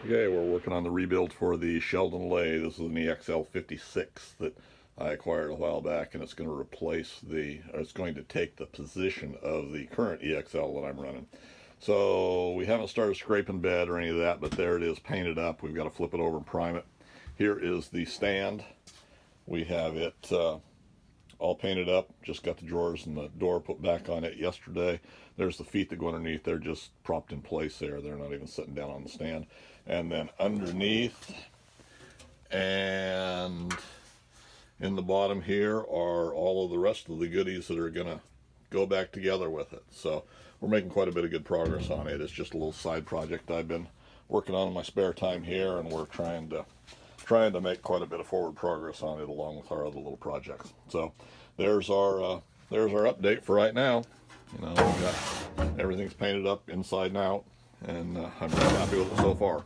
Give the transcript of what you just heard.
Okay, we're working on the rebuild for the Sheldon lathe. This is an EXL 56 that I acquired a while back, and it's going to replace it's going to take the position of the current EXL that I'm running. So we haven't started scraping bed or any of that, but there it is painted up. We've got to flip it over and prime it. Here is the stand. We have it all painted up, just got the drawers and the door put back on it yesterday. There's the feet that go underneath. They're just propped in place there. They're not even sitting down on the stand. And then underneath and in the bottom here are all of the rest of the goodies that are gonna go back together with it. So we're making quite a bit of good progress on it. It's just a little side project I've been working on in my spare time here, and we're trying to make quite a bit of forward progress on it along with our other little projects. So there's our update for right now. You know, everything's painted up inside and out, and I'm really happy with it so far.